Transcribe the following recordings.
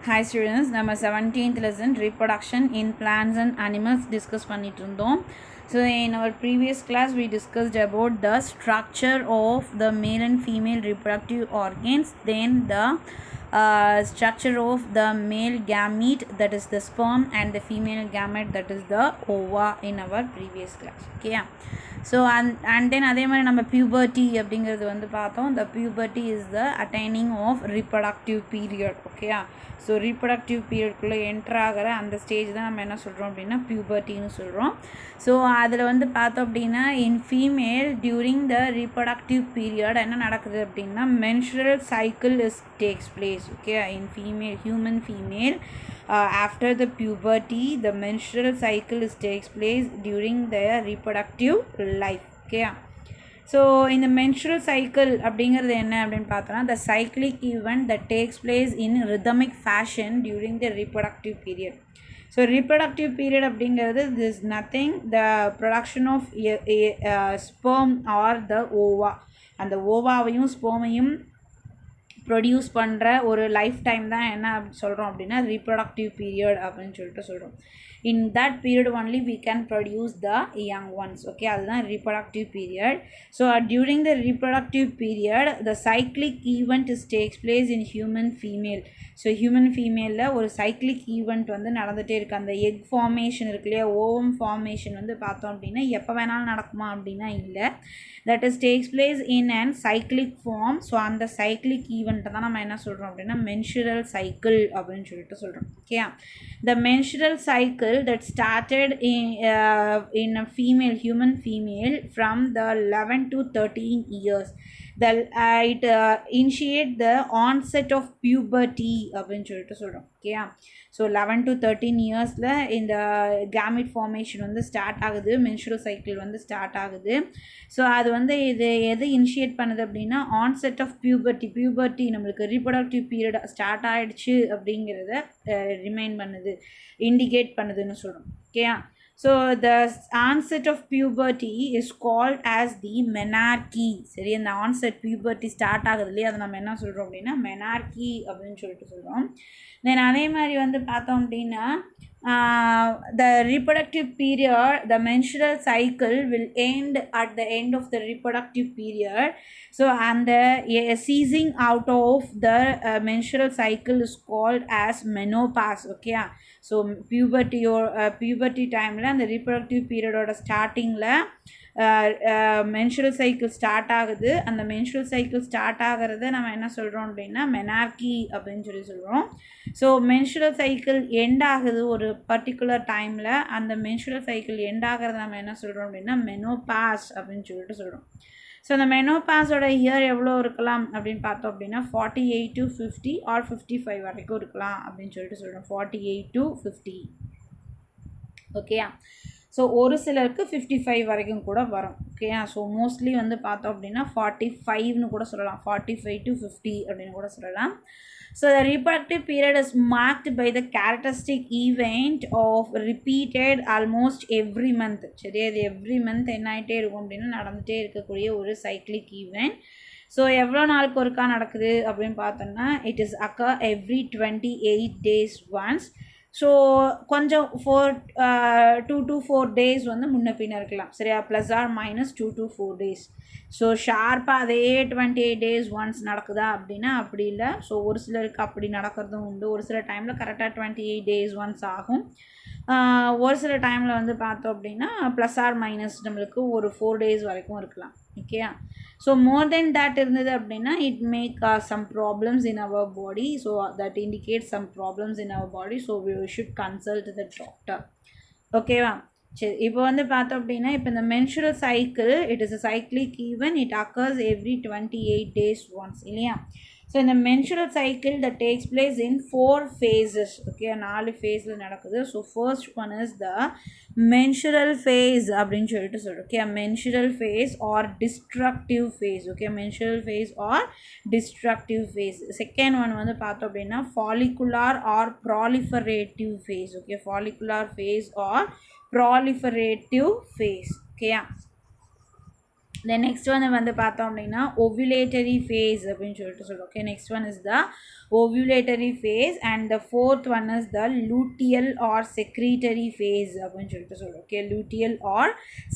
Hi students, நம்ம 17th lesson reproduction in plants and animals discuss பண்ணிட்டு இருந்தோம். So in our previous class we discussed about the structure of the male and female reproductive organs, then the structure of the male gamete, that is the sperm, and the female gamete, that is the ova, in our previous class. Okay, so and then அதே மாதிரி நம்ம puberty அப்படிங்கிறது வந்து பார்த்தோம். The puberty is the attaining of reproductive period. Okay, so reproductive பீரியட்குள்ளே என்ட்ரு ஆகிற அந்த ஸ்டேஜ் தான் நம்ம என்ன சொல்கிறோம் அப்படின்னா பியூபர்ட்டின்னு சொல்கிறோம். ஸோ அதில் வந்து பார்த்தோம் அப்படின்னா இன் female during the reproductive period என்ன நடக்குது அப்படின்னா menstrual cycle takes place. Okay, in female human female after the puberty the menstrual cycle takes place during their reproductive life. Okay, so இந்த மென்சுரல் சைக்கிள் அப்படிங்கிறது என்ன அப்படின்னு பார்த்தோன்னா the cyclic event that takes place in rhythmic fashion during the reproductive period. So reproductive period அப்படிங்கிறது this is nothing the production of sperm or the ova. அந்த ஓவாவையும் ஸ்பெர்மையும் produce பண்ணுற ஒரு life time தான் என்ன சொல்கிறோம் அப்படின்னா ரீப்ரொடக்டிவ் பீரியட் அப்படின்னு சொல்லிட்டு சொல்கிறோம். In that period only we can produce the young ones. Okay, அதுதான் reproductive period. So during the reproductive period the cyclic event takes place in human female. So human ஃபீமேலில் ஒரு சைக்ளிக் ஈவெண்ட் வந்து நடந்துகிட்டே இருக்குது. அந்த எக் ஃபார்மேஷன் இருக்கு இல்லையா, ovum formation வந்து பார்த்தோம் அப்படின்னா எப்போ வேணாலும் நடக்குமா அப்படின்னா இல்லை, that is takes place in and cyclic form. So அந்த சைக்ளிக் ஈவெண்ட்டை தான் நம்ம என்ன சொல்கிறோம் அப்படின்னா மென்சுரல் சைக்கிள் அப்படின்னு சொல்லிட்டு சொல்கிறோம். Okay, the menstrual cycle that started in a female, human female from the 11 to 13 years. It initiate the onset of puberty அப்படின்னு சொல்லிட்டு சொல்கிறோம். ஓகே, ஸோ 11 to 13 இயர்ஸில் இந்த கேமிட் ஃபார்மேஷன் வந்து ஸ்டார்ட் ஆகுது, மென்சுரல் சைக்கிள் வந்து ஸ்டார்ட் ஆகுது. ஸோ அது வந்து இது எது இனிஷியேட் பண்ணுது அப்படின்னா ஆன்செட் ஆஃப் பியூபர்ட்டி நம்மளுக்கு ரீப்ரொடக்டிவ் பீரியட் ஸ்டார்ட் ஆகிடுச்சு அப்படிங்கிறத ரிமைண்ட் பண்ணுது, இண்டிகேட் பண்ணுதுன்னு சொல்கிறோம். Okay, so the onset of puberty is called as the menarche. சரி, அந்த onset puberty ஸ்டார்ட் ஆகுது இல்லையா, அதை நம்ம என்ன சொல்கிறோம் அப்படின்னா menarche அப்படின்னு சொல்லிட்டு சொல்கிறோம். தென் அதே மாதிரி வந்து பார்த்தோம் அப்படின்னா the reproductive period, the menstrual cycle will end at the end of the reproductive period. So and the ceasing out of the menstrual cycle is called as menopause. Okay, so puberty time la and the reproductive period oda starting la menstrual cycle start ஆகுது. அந்த menstrual cycle start ஆகிறத நம்ம என்ன சொல்கிறோம் அப்படின்னா menarche அப்படின்னு சொல்கிறோம். So menstrual cycle end ஆகுது ஒரு பர்டிகுலர் டைமில், அந்த menstrual cycle எண்ட் ஆகிறத நம்ம என்ன சொல்கிறோம் அப்படின்னா menopause அப்படின்னு சொல்லிட்டு சொல்கிறோம். ஸோ அந்த மெனோபாஸோட இயர் எவ்வளோ இருக்கலாம் அப்படின்னு பார்த்தோம் அப்படின்னா 48 to 50 ஆர் 55 வரைக்கும் இருக்கலாம் அப்படின்னு சொல்லிட்டு சொல்கிறோம். 48 to 50. ஓகேயா, ஸோ ஒரு சிலருக்கு 55 வரைக்கும் கூட வரும். ஓகேயா, ஸோ மோஸ்ட்லி வந்து பார்த்தோம் அப்படின்னா 45ன்னு கூட சொல்லலாம், 45 to 50 அப்படின்னு கூட சொல்லலாம். So the reproductive period is marked by the characteristic event of repeated almost every month. சரி, அது எவ்ரி மந்த் என்ன ஆகிட்டே இருக்கும் அப்படின்னா நடந்துகிட்டே இருக்கக்கூடிய ஒரு சைக்ளிக் ஈவெண்ட். ஸோ எவ்வளோ நாளுக்கு ஒருக்கா நடக்குது அப்படின்னு பார்த்தோம்னா it is occur every 28 days once. So கொஞ்சம் 2 to 4 days வந்து முன்ன பின்ன இருக்கலாம், சரியா, plus or minus 2 to 4 days. So ஷார்ப்பாக அதே 28 days ஒன்ஸ் நடக்குதா அப்படின்னா அப்படி இல்லை. ஸோ ஒரு சிலருக்கு அப்படி நடக்கிறதும் உண்டு. ஒரு சில டைமில் கரெக்டாக 28 days ஒன்ஸ் ஆகும். ஒரு சில டைமில் வந்து பார்த்தோம் அப்படின்னா ப்ளஸ் ஆர் மைனஸ் நம்மளுக்கு ஒரு 4 days வரைக்கும் இருக்கலாம். Okay, so more then that இருந்தது அப்படின்னா it make some problems in our body. So that indicates some problems in our body. So we should consult the doctor. ஓகேவா, சரி, இப்போ வந்து பார்த்தோம் அப்படின்னா இப்போ இந்த menstrual cycle it is a cyclic event, it occurs every 28 days once இல்லையா. So இந்த menstrual cycle that takes place in 4 phases. Okay, 4 ஃபேஸில் நடக்குது. So first one is the menstrual phase அப்படின்னு சொல்லிட்டு சொல்கிறோம். Okay, menstrual phase or destructive phase. Okay, menstrual phase or destructive phase. Second one வந்து பார்த்தோம் அப்படின்னா follicular or proliferative phase. Okay, follicular phase or proliferative phase. ஓகேயா, Then next one வந்து பார்த்தோம் அப்படின்னா ovulatory phase அப்படின்னு சொல்லிட்டு சொல்லுவோம். Okay, next one is the ovulatory phase and the fourth one is the luteal or secretory phase அப்படின்னு சொல்லிட்டு சொல்லுவோம். Okay, luteal or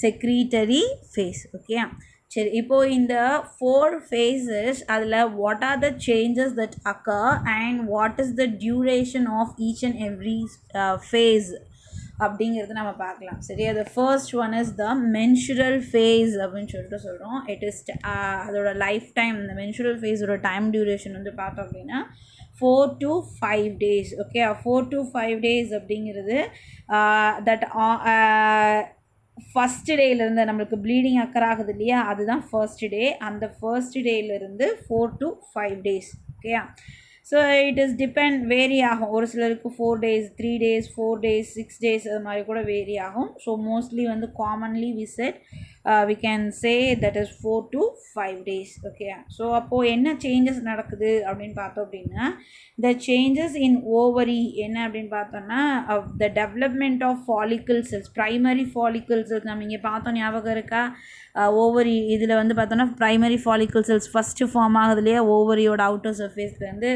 secretory phase. Okay, சரி, இப்போ இந்த 4 phases அதில் what are the changes that occur and what is the duration of each and every phase அப்படிங்கிறது நம்ம பார்க்கலாம். சரி, அது first one is the menstrual phase அப்படின்னு சொல்லிட்டு சொல்கிறோம். இட் இஸ் அதோட லைஃப் டைம், இந்த மென்சுரல் ஃபேஸோட டைம் டியூரேஷன் வந்து பார்த்தோம் அப்படின்னா 4 to 5 days. Okay, 4 to 5 days அப்படிங்கிறது தட் ஃபஸ்ட் டேலேருந்து நம்மளுக்கு ப்ளீடிங் அக்கர் ஆகுது இல்லையா, அதுதான் ஃபர்ஸ்ட் டே. அந்த ஃபர்ஸ்ட் டேலேருந்து 4 to 5 days. Okay, so it is depend, vary ஆகும். ஒரு சிலருக்கு 4 days, 3 days, 4 days, 6 days அது மாதிரி கூட வேரி ஆகும். ஸோ மோஸ்ட்லி வந்து commonly we set we can say that is 4 to 5 days. Okay, so அப்போது என்ன சேஞ்சஸ் நடக்குது அப்படின்னு பார்த்தோம் அப்படின்னா, the changes in ovary என்ன அப்படின்னு பார்த்தோன்னா the development of follicle cells, primary follicle cells. நம்ம இங்கே பார்த்தோம், ஞாபகம் இருக்கா? ஓவரி இதில் வந்து பார்த்தோன்னா primary follicle cells first form ஆகுது இல்லையா ஓவரியோட அவுட்டர் சர்ஃபேஸ்லேருந்து.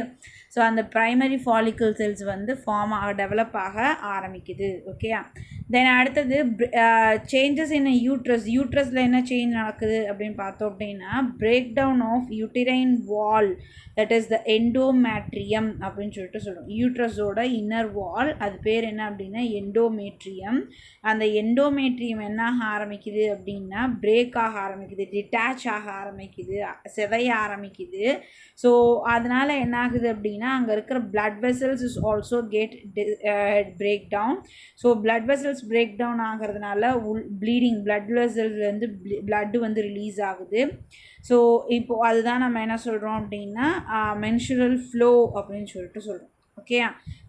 ஸோ அந்த ப்ரைமரி ஃபாலிக்கல் செல்ஸ் வந்து டெவலப் ஆக ஆரம்பிக்குது. ஓகே, தென் அடுத்தது சேஞ்சஸ் இன் யூட்ரஸில் என்ன சேஞ்ச் நடக்குது அப்படின்னு பார்த்தோம் அப்படின்னா, break down of uterine wall, that is the endometrium அப்படின்னு சொல்லிட்டு சொல்லுவோம். யூட்ரஸோட இன்னர் வால், அது பேர் என்ன அப்படின்னா எண்டோமேட்ரியம். அந்த எண்டோமேட்ரியம் என்ன ஆக ஆரம்பிக்குது அப்படின்னா பிரேக் ஆக ஆரம்பிக்குது, டிட்டாச் ஆக ஆரம்பிக்குது, சிதைய ஆரம்பிக்குது. ஸோ அதனால் என்ன ஆகுது அப்படின்னா அங்கே இருக்கிற blood vessels is also get break down. So blood vessels break down ஆகிறதுனால ப்ளீடிங், பிளட் வெசல்ஸ்லேருந்து பிளட்டு வந்து ரிலீஸ் ஆகுது. ஸோ இப்போது அதுதான் நம்ம என்ன சொல்கிறோம் அப்படின்னா மென்சுரல் ஃப்ளோ அப்படின்னு சொல்லிட்டு சொல்கிறோம். Okay,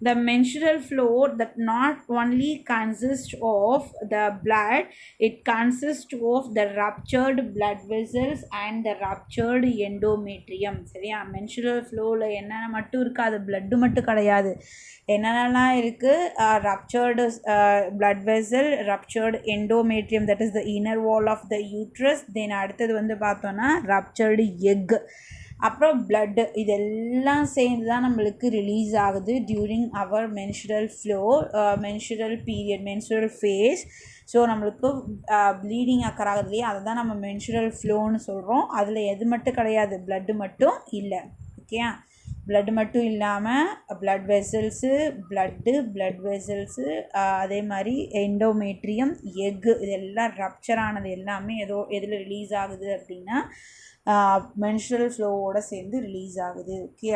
the menstrual flow that not only consists of the blood, it consists of the ruptured blood vessels and the ruptured endometrium. சரியா, menstrual flowல என்ன மட்டும் இருக்காது, blood மட்டும் கிடையாது, என்னென்னலாம் இருக்குது, ruptured blood vessel, ruptured endometrium, that is the inner wall of the uterus. then அடுத்தது வந்து பார்த்தோன்னா ruptured egg, அப்புறம் பிளட்டு, இதெல்லாம் சேர்ந்து தான் நம்மளுக்கு ரிலீஸ் ஆகுது during our menstrual flow, menstrual period, menstrual phase. So நம்மளுக்கு ப்ளீடிங் அக்கர் ஆகுது இல்லையா, அதை தான் நம்ம மென்சுரல் ஃப்ளோன்னு சொல்கிறோம். அதில் எது மட்டும் கிடையாது, பிளட்டு மட்டும் இல்லை. ஓகே, பிளட் மட்டும் இல்லாமல் பிளட் வெசல்ஸு, பிளட் வெசல்ஸு, அதே மாதிரி எண்டோமேட்ரியம், எக்கு, இதெல்லாம் ரப்சர் ஆனது எல்லாமே எதில் ரிலீஸ் ஆகுது அப்படின்னா மென்சுரல் ஃப்ளோவோடு சேர்ந்து ரிலீஸ் ஆகுது. ஓகே,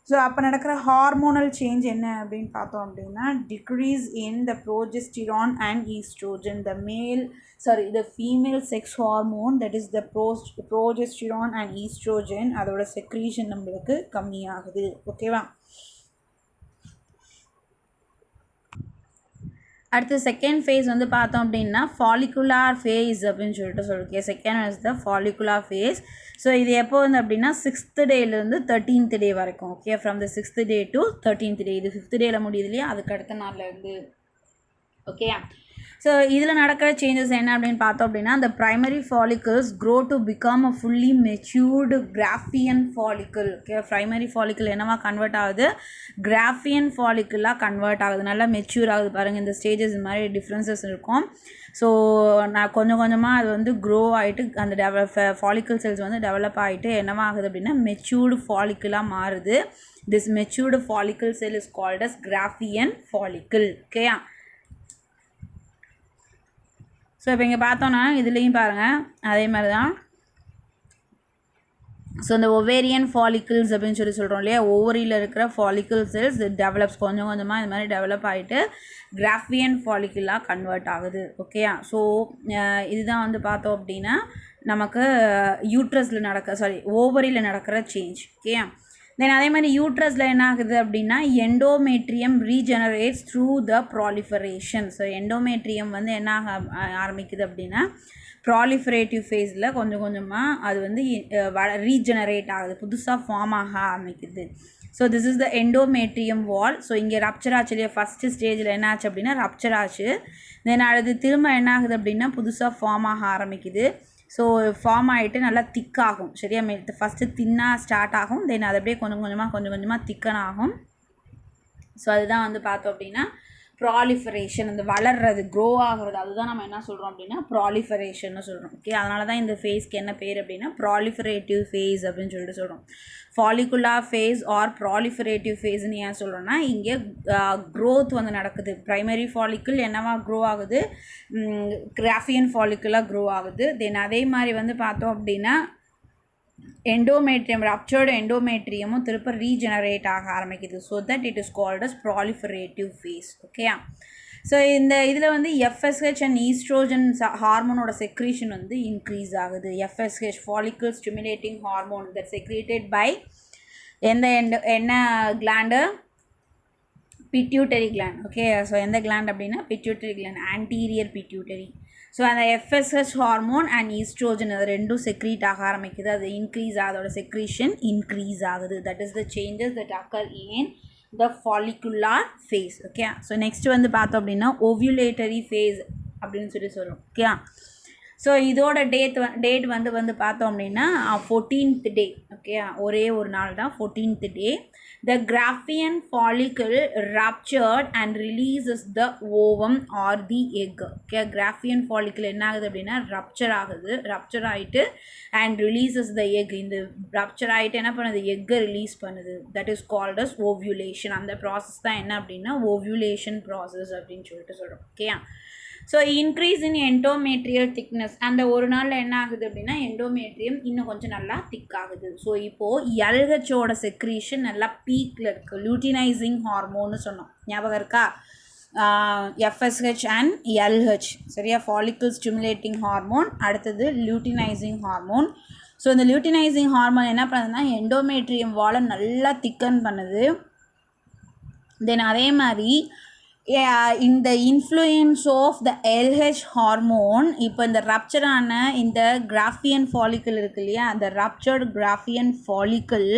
ஸோ அப்போ நடக்கிற ஹார்மோனல் சேஞ்ச் என்ன அப்படின்னு பார்த்தோம் அப்படின்னா decrease in the progesterone and estrogen, the female sex hormone, that is the progesterone and estrogen, அதோட செக்ரீஷன் நம்மளுக்கு கம்மியாகுது. ஓகேவா, அடுத்து செகண்ட் ஃபேஸ் வந்து பார்த்தோம் அப்படின்னா ஃபாலிகுலார் ஃபேஸ் அப்படின்னு சொல்லிட்டு சொல்லியிருக்கேன். Second is the follicular phase. So இது எப்போ வந்து அப்படின்னா 6th டேலேருந்து 13th டே வரைக்கும். Okay, from the 6th day to 13th day. இது 5th டேயில் முடியுது இல்லையா, அதுக்கு அடுத்த நாள்லேருந்து. ஓகே, ஸோ இதில் நடக்கிற சேஞ்சஸ் என்ன அப்படின்னு பார்த்தோம் அப்படின்னா the primary follicles grow to become a fully matured Graafian follicle. Okay, primary follicle என்னவா கன்வெர்ட் ஆகுது, Graafian follicleாக கன்வெர்ட் ஆகுது, நல்லா மெச்சூர் ஆகுது. பாருங்கள், இந்த ஸ்டேஜஸ் இந்த மாதிரி டிஃப்ரென்சஸ் இருக்கும். ஸோ நான் கொஞ்சம் கொஞ்சமாக அது வந்து க்ரோ ஆகிட்டு அந்த ஃபாலிக்கல் செல்ஸ் வந்து டெவலப் ஆகிட்டு என்னவா ஆகுது அப்படின்னா மெச்சூர்டு ஃபாலிக்கிளாக மாறுது. This matured follicle cell is called as Graafian follicle. ஓகேயா, ஸோ இப்போ இங்கே பார்த்தோன்னா இதுலேயும் பாருங்கள் அதே மாதிரி தான். ஸோ இந்த ஒவேரியன் ஃபாலிக்கிள்ஸ் அப்படின்னு சொல்கிறோம் இல்லையா, ஓவரியில் இருக்கிற ஃபாலிக்கல் செல்ஸ் டெவலப்ஸ் கொஞ்சம் கொஞ்சமாக இது மாதிரி டெவலப் ஆகிட்டு Graafian follicleாக கன்வெர்ட் ஆகுது. ஓகேயா, ஸோ இதுதான் வந்து பார்த்தோம் அப்படின்னா நமக்கு யூட்ரஸில் ஓவரியில் நடக்கிற சேஞ்ச். ஓகேயா, தென் அதே மாதிரி யூட்ரஸில் என்ன ஆகுது அப்படின்னா endometrium regenerates through the proliferation. So endometrium வந்து என்ன ஆரம்பிக்குது அப்படின்னா ப்ராலிஃபரேட்டிவ் ஃபேஸில் கொஞ்சம் கொஞ்சமாக அது வந்து ரீஜெனரேட் ஆகுது, புதுசாக ஃபார்ம் ஆக ஆரம்பிக்குது. So this is the endometrium wall. So இங்கே ரப்சர் ஆச்சு இல்லையா, ஃபஸ்ட்டு ஸ்டேஜில் என்ன ஆச்சு அப்படின்னா ரப்சர் ஆச்சு. தென் அது திரும்ப என்ன ஆகுது அப்படின்னா புதுசாக ஃபார்ம் ஆக ஆரம்பிக்குது. ஸோ ஃபார்ம் ஆகிட்டு நல்லா திக்காகும். சரியா, ஃபஸ்ட்டு தின்னாக ஸ்டார்ட் ஆகும், தென் அது அப்படியே கொஞ்சம் கொஞ்சமாக திக்கன் ஆகும். ஸோ அதுதான் வந்து பார்த்தோம் அப்படின்னா ப்ராலிஃபரேஷன், அந்த வளர்றது, க்ரோ ஆகிறது, அதுதான் நம்ம என்ன சொல்கிறோம் அப்படின்னா ப்ராலிஃபரேஷன்னு சொல்கிறோம். ஓகே, அதனால தான் இந்த ஃபேஸ்க்கு என்ன பேர் அப்படின்னா ப்ராலிஃபரேட்டிவ் ஃபேஸ் அப்படின்னு சொல்லிட்டு சொல்கிறோம். ஃபாலிகுலார் ஃபேஸ் ஆர் ப்ராலிஃபரேட்டிவ் ஃபேஸ்ன்னு ஏன் சொல்கிறோன்னா, இங்கே க்ரோத் வந்து நடக்குது. ப்ரைமரி ஃபாலிக்கிள் என்னவா க்ரோ ஆகுது, கிராஃபியன் ஃபாலிக்குலாக க்ரோ ஆகுது. தென் அதே மாதிரி வந்து பார்த்தோம் அப்படின்னா எண்டோமேட்ரியம், ரப்சர்டு எண்டோமேட்ரியமும் திருப்ப ரீஜெனரேட் ஆக ஆரம்பிக்குது. So that it is called as proliferative phase. ஓகேயா, ஸோ இந்த இதில் வந்து எஃப்எஸ்ஹெச் அண்ட் ஈஸ்ட்ரோஜன் ஹார்மோனோட செக்ரீஷன் வந்து இன்க்ரீஸ் ஆகுது. FSH follicle stimulating hormone that secreted by என்ன gland, pituitary gland. Okay, so எந்த கிளாண்ட் அப்படின்னா pituitary gland, anterior pituitary. So அந்த எஃப்எஸ்ஹெச் ஹார்மோன் அண்ட் ஈஸ்ட்ரோஜன் அது ரெண்டும் செக்ரீட் ஆக ஆரம்பிக்குது. அது இன்க்ரீஸ், அதோட செக்ரீஷன் இன்க்ரீஸ் ஆகுது. That is the changes that occur in the follicular phase. Okay, so next வந்து பார்த்தோம் அப்படின்னா ஓவியுலேட்டரி ஃபேஸ் அப்படின்னு சொல்கிறோம். ஓகே, ஸோ இதோட டேட் வந்து பார்த்தோம் அப்படின்னா 14th டே. ஓகே, ஒரே ஒரு நாள் தான், 14th day. The Graafian follicle ruptured and releases the ovum or the egg. Okay, Graafian follicle என்ன ஆகுது அப்படின்னா ரப்சர் ஆகுது. ரப்சர் ஆகிட்டு and releases the egg. இந்த ரப்சர் ஆகிட்டு என்ன பண்ணுது, எக்கை ரிலீஸ் பண்ணுது. That is called as ovulation. அந்த ப்ராசஸ் தான் என்ன அப்படின்னா ஓவியுலேஷன் ப்ராசஸ் அப்படின்னு சொல்லிட்டு சொல்கிறோம். Okay, so increase in endometrial thickness. அந்த ஒரு நாளில் என்ன ஆகுது அப்படின்னா எண்டோமேட்ரியம் இன்னும் கொஞ்சம் நல்லா திக் ஆகுது. ஸோ இப்போது எல்ஹெச்சோட செக்ரீஷன் நல்லா பீக்கில் இருக்குது. லியூட்டினைசிங் ஹார்மோன்னு சொன்னோம், ஞாபகம் இருக்கா? FSH and LH. சரியா, ஃபாலிக்கல் ஸ்டிமுலேட்டிங் ஹார்மோன், அடுத்தது லியூட்டினைசிங் ஹார்மோன். ஸோ இந்த லியூட்டினைசிங் ஹார்மோன் என்ன பண்ணுதுன்னா எண்டோமேட்ரியம் வாலை நல்லா திக்கன் பண்ணுது. தென் அதே மாதிரி இந்த influence of the LH hormone, இப்போ இந்த ரப்சரான இந்த கிராஃபியன் ஃபாலிக்கல் இருக்கு இல்லையா, அந்த ruptured Graafian follicle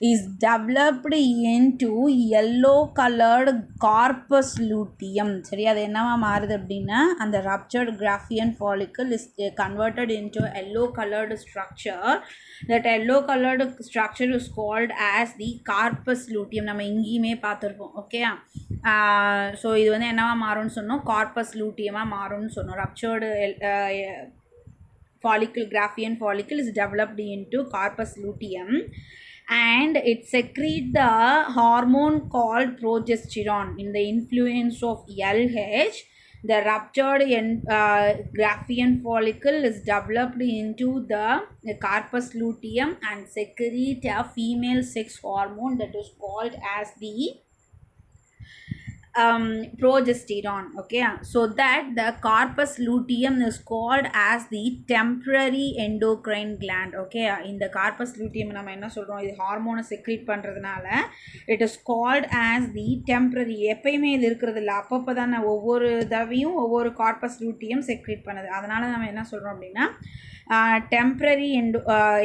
is developed into yellow colored corpus luteum. சரி, அது என்னவா மாறுது அப்படின்னா அந்த ruptured Graafian follicle is converted into yellow colored structure. That yellow colored structure is called as the corpus luteum. நம்ம இங்கேயுமே பார்த்துருப்போம். ஓகே, ஸோ இது வந்து என்னவா மாறும்னு சொன்னோம், கார்பஸ் லூட்டியமாக மாறும்னு சொன்னோம். ruptured follicle, Graafian follicle is developed into corpus luteum. And it secretes the hormone called progesterone. In the influence of LH, the ruptured Graafian follicle is developed into the corpus luteum and secrete a female sex hormone that is called as the progesterone. Okay, so that the corpus luteum is called as the temporary endocrine gland. Okay, in the corpus luteum நம்ம என்ன சொல்றோம், இது ஹார்மோனை secrete பண்ணுறதுனால it is called as the temporary. எப்பயுமே இது இருக்கிறது இல்லை, அப்பப்போ தான் ஒவ்வொரு தடவையும் ஒவ்வொரு கார்பஸ் லூட்டியம் செக்ரீட் பண்ணுது. அதனால் நம்ம என்ன சொல்கிறோம் அப்படின்னா டெம்ப்ரரி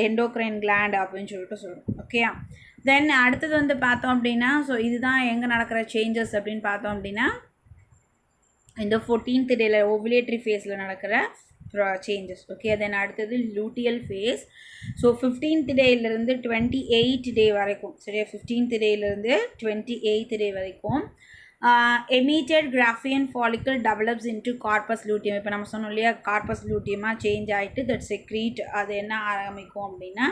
எண்டோக்ரைன் கிளாண்ட் அப்படின்னு சொல்லிட்டு சொல்கிறோம். ஓகே, தென் அடுத்தது வந்து பார்த்தோம் அப்படின்னா ஸோ இதுதான் எங்கே நடக்கிற சேஞ்சஸ் அப்படின்னு பார்த்தோம் அப்படின்னா இந்த 14th டேயில் ஓவுலேட்டரி ஃபேஸில் நடக்கிற சேஞ்சஸ். ஓகே, தென் அடுத்தது luteal face. So 15th டேயிலிருந்து 28th டே வரைக்கும், சரியா, 15th டேயிலிருந்து 28th டே வரைக்கும் emitted Graafian follicle develops into corpus luteum. இப்போ நம்ம சொன்னோம் இல்லையா, கார்பஸ் லூட்டியமாக சேஞ்ச் ஆகிட்டு தட் செக்ரீட், அது என்ன ஆரம்பிக்கும் அப்படின்னா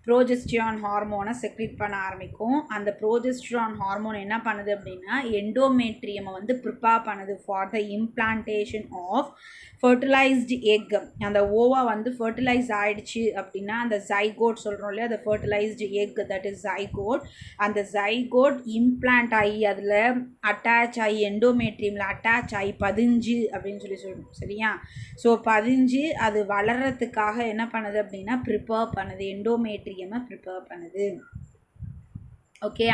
ப்ரோஜெஸ்டிரான் ஹார்மோனை செக்ரீட் பண்ண ஆரம்பிக்கும். அந்த ப்ரோஜெஸ்டிரான் ஹார்மோன் என்ன பண்ணுது அப்படின்னா எண்டோமேட்ரியமை வந்து ப்ரிப்பேர் பண்ணுது for the implantation of fertilized egg. அந்த ஓவா வந்து ஃபர்டிலைஸ் ஆகிடுச்சு அப்படின்னா அந்த ஜைகோட் சொல்கிறோம் இல்லையா, அந்த fertilised egg that is zygote. அந்த ஜைகோட் இம்ப்ளான்ட் ஆகி அதில் அட்டாச் ஆகி எண்டோமேட்ரியமில் அட்டாச் ஆகி பதிஞ்சு அப்படின்னு சொல்கிறோம். சரியா, ஸோ பதிஞ்சு அது வளர்கிறதுக்காக என்ன பண்ணுது அப்படின்னா ப்ரிப்பேர் பண்ணுது, எண்டோமேட்ரியமை ப்ரிப்பேர் பண்ணுது. okay.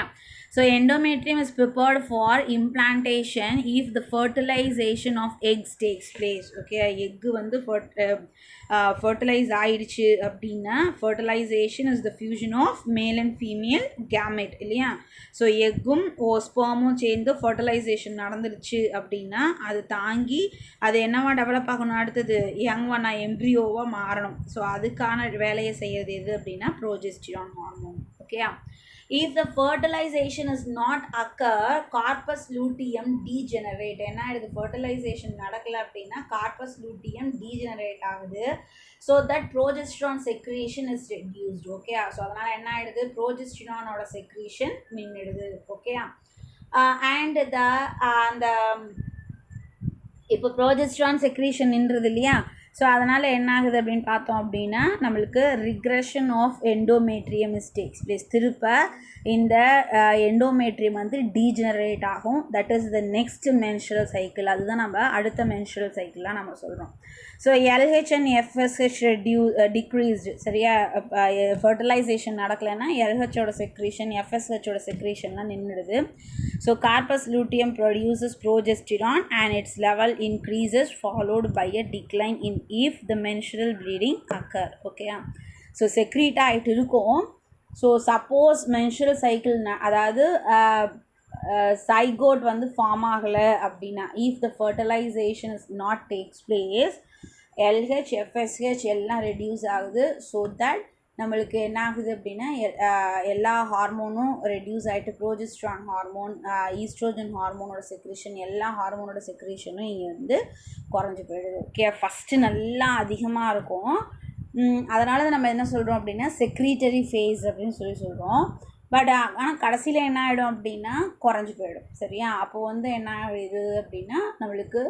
So endometrium is prepared for implantation if the fertilization of eggs takes place. Okay, egg வந்து fertilize ஆயிடுச்சு அப்படின்னா fertilization is the fusion of male and female gamete இல்லையா. ஸோ எக்கும் ஸ்பெர்மும் சேர்ந்து fertilization நடந்துருச்சு அப்படின்னா அது தாங்கி அது என்னவா டெவலப் ஆகணும், அடுத்தது யங் ஒன்னா எம்ப்ரியோவாக மாறணும். ஸோ அதுக்கான வேலையை செய்யறது எது அப்படின்னா progesterone hormone. Okay, if the fertilization is not occur, corpus luteum degenerate. என்ன ஆயிடுது, fertilization நடக்கல அப்படின்னா corpus luteum degenerate ஆகுது. So that progesterone secretion is reduced. Okay, so அதனால் என்ன ஆயிடுது, ப்ரோஜெஸ்டிரானோட செக்ரீஷன் நின்றுடுது. ஓகே, அண்ட் அந்த இப்போ ப்ரோஜெஸ்ட்ரான் செக்ரீஷன் நின்றது இல்லையா. ஸோ அதனால் என்ன ஆகுது அப்படின்னு பார்த்தோம் அப்படின்னா நம்மளுக்கு regression of endometrium takes place. திருப்ப இந்த எண்டோமேட்ரியம் வந்து டீஜெனரேட் ஆகும். That is the next menstrual cycle. அதுதான் நம்ம அடுத்த மென்ஸ்ட்ரல் சைக்கிளாக நம்ம சொல்கிறோம். So LH and FSH decreased. சரியா, ஃபர்டிலைசேஷன் நடக்கலைன்னா எல்ஹெச்சோட செக்ரீஷன் எஃப்எஸ்ஹெச்சோட செக்ரீஷன்லாம் நின்றுடுது. So corpus luteum produces progesterone and its level increases followed by a decline in if the menstrual bleeding occur. Okay, so secrete ஆகிட்டு இருக்கும். ஸோ சப்போஸ் menstrual cycle அதாவது zygote வந்து ஃபார்ம் ஆகலை அப்படின்னா, if the fertilization is not takes place, LH FSH எல்லாம் reduce ஆகுது. So that நம்மளுக்கு என்ன ஆகுது அப்படின்னா எல்லா ஹார்மோனும் ரெடியூஸ் ஆகிட்டு ப்ரோஜெஸ்ட்ரான் ஹார்மோன், ஈஸ்ட்ரோஜன் ஹார்மோனோட செக்ரேஷன், எல்லா ஹார்மோனோட செக்ரேஷனும் இங்கே வந்து குறைஞ்சி போயிடுது. ஓகே, ஃபஸ்ட்டு நல்லா அதிகமாக இருக்கும். அதனால தான் நம்ம என்ன சொல்கிறோம் அப்படின்னா செக்ரீட்டரி ஃபேஸ் அப்படின்னு சொல்கிறோம். பட் ஆனால் கடைசியில் என்ன ஆகிடும் அப்படின்னா குறைஞ்சி போயிடும். சரியா, அப்போது வந்து என்ன ஆகிடுது அப்படின்னா நம்மளுக்கு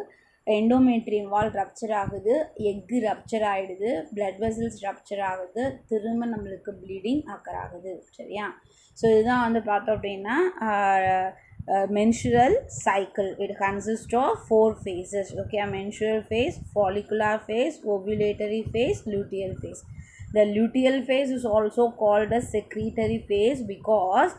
எண்டோமேட்ரியம் வால் ரப்சர் ஆகுது, எக்கு ரப்சர் ஆகிடுது, பிளட் வெசல்ஸ் ரப்சர் ஆகுது, திரும்ப நம்மளுக்கு ப்ளீடிங் அக்கர் ஆகுது. சரியா, ஸோ இதுதான் வந்து பார்த்தோம் அப்படின்னா menstrual cycle. It consists of 4 phases. Okay, menstrual phase, follicular phase, ovulatory phase, luteal phase. The luteal phase is also called a secretory phase because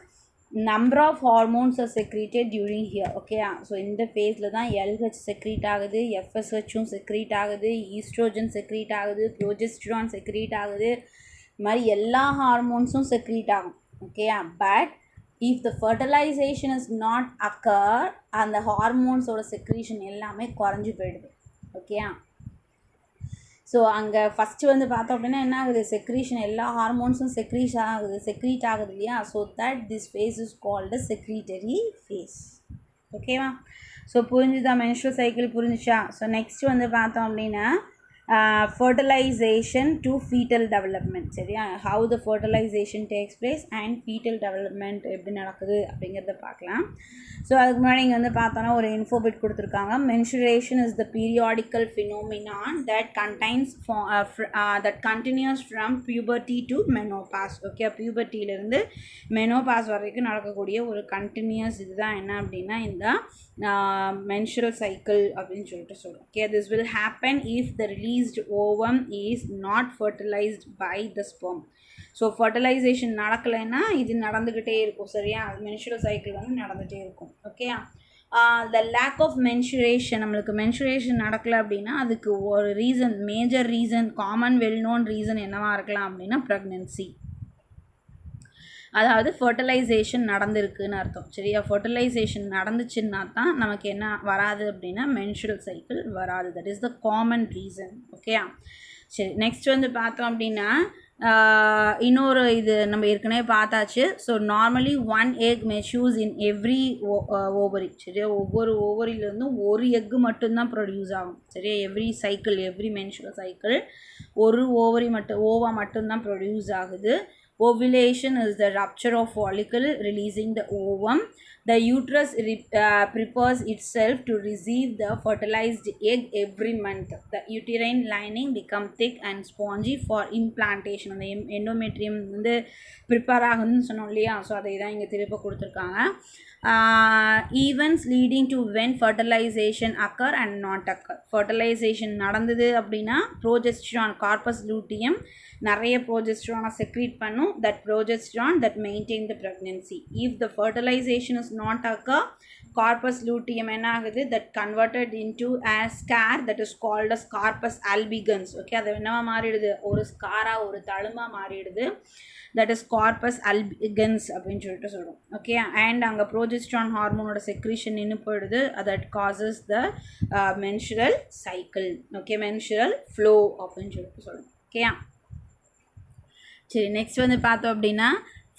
number of hormones are secreted during here. Okay, so in the phase la dhaan LH secrete ஆகுது, FSH secrete ஆகுது, estrogen secrete ஆகுது, progesterone secrete ஆகுது, மாதிரி எல்லா ஹார்மோன்ஸும் secrete ஆகும். Okay, but if the fertilization is not occur, அந்த ஹார்மோன்ஸோட secretion எல்லாமே குறைஞ்சி போயிடுது. ஓகே, ஸோ அங்கே ஃபஸ்ட்டு வந்து பார்த்தோம் அப்படின்னா என்ன ஆகுது, செக்ரீஷன் எல்லா ஹார்மோன்ஸும் செக்ரீட் ஆகுது இல்லையா. So that this phase is called secretory phase. ஓகேவா, ஸோ புரிஞ்சுதா, மென்ஸ்ட்ரல் சைக்கிள் புரிஞ்சுச்சா. ஸோ நெக்ஸ்ட் வந்து பார்த்தோம் அப்படின்னா fertilization to fetal development. சரியா, how the fertilization takes place and fetal development எப்படி நடக்குது அப்படிங்கிறத பார்க்கலாம். ஸோ அதுக்கு முன்னாடி இங்கே வந்து பார்த்தோன்னா ஒரு இன்ஃபோபிட் கொடுத்துருக்காங்க. menstruation is the periodical phenomenon that contains that continues from puberty to menopause. Okay, பியூபர்ட்டியிலேருந்து மெனோபாஸ் வரைக்கும் நடக்கக்கூடிய ஒரு கண்டினியூஸ் இதுதான் என்ன அப்படின்னா இந்த menstrual cycle அப்படின்னு சொல்லிட்டு சொல்கிறோம். Okay, this will happen if the released ovum is not fertilized by the sperm. So fertilization நடக்கலைன்னா இது நடந்துக்கிட்டே இருக்கும். சரியா, மென்ஸ்ட்ரல் சைக்கிள் வந்து நடந்துகிட்டே இருக்கும். Okay, the lack of menstruation, நம்மளுக்கு மென்சுரேஷன் நடக்கலை அப்படின்னா அதுக்கு ஒரு reason, major reason, common well known reason என்னவாக இருக்கலாம் அப்படின்னா ப்ரெக்னென்சி. அதாவது ஃபர்டிலைசேஷன் நடந்திருக்குன்னு அர்த்தம். சரியா, ஃபர்டிலைசேஷன் நடந்துச்சுன்னா தான் நமக்கு என்ன வராது அப்படின்னா மென்ஸ்ட்ரல் சைக்கிள் வராது. That is the common reason. Okay, சரி, நெக்ஸ்ட் வந்து பார்த்தோம் அப்படின்னா இன்னொரு இது நம்ம ஏற்கனவே பார்த்தாச்சு. So normally 1 egg matures in every ovary. சரியா, ஒவ்வொரு ஓவரியிலேருந்தும் ஒரு எக்கு மட்டும்தான் ப்ரொடியூஸ் ஆகும். சரியா, every cycle, every menstrual cycle ஒரு ஓவா மட்டும்தான் ப்ரொடியூஸ் ஆகுது. Ovulation is the rupture of follicle releasing the ovum. The uterus prepares itself to receive the fertilized egg every month. The uterine lining become thick and spongy for implantation. அந்த endometrium வந்து prepare ஆகுதுன்னு சொன்னோம் இல்லையா. So அதை தான் இங்கே திருப்ப கொடுத்துருக்காங்க. events leading to when fertilization occur and not occur. Fertilization நடந்தது அப்படின்னா progesterone corpus luteum நிறைய progesterone secrete பண்ணும், that progesterone that maintain the pregnancy. If the fertilization is not occur, corpus luteum என்ன ஆகுது, that converted into as scar, that is called as corpus albigans. okay, அது என்னவா மாறிடுது, ஒரு ஸ்காரா ஒரு தழும்பா மாறிடுது, that is corpus albigans அப்படின்னு சொல்லிட்டு சொல்கிறோம். ஓகே, அண்ட் அங்கே ப்ரோஜெஸ்ட்ரான் ஹார்மோனோட செக்ரீஷன் நின்று போயிடுது, that causes the menstrual cycle. Okay, menstrual flow அப்படின்னு சொல்லிட்டு சொல்கிறோம். ஓகேயா, சரி, நெக்ஸ்ட் வந்து பார்த்தோம் அப்படின்னா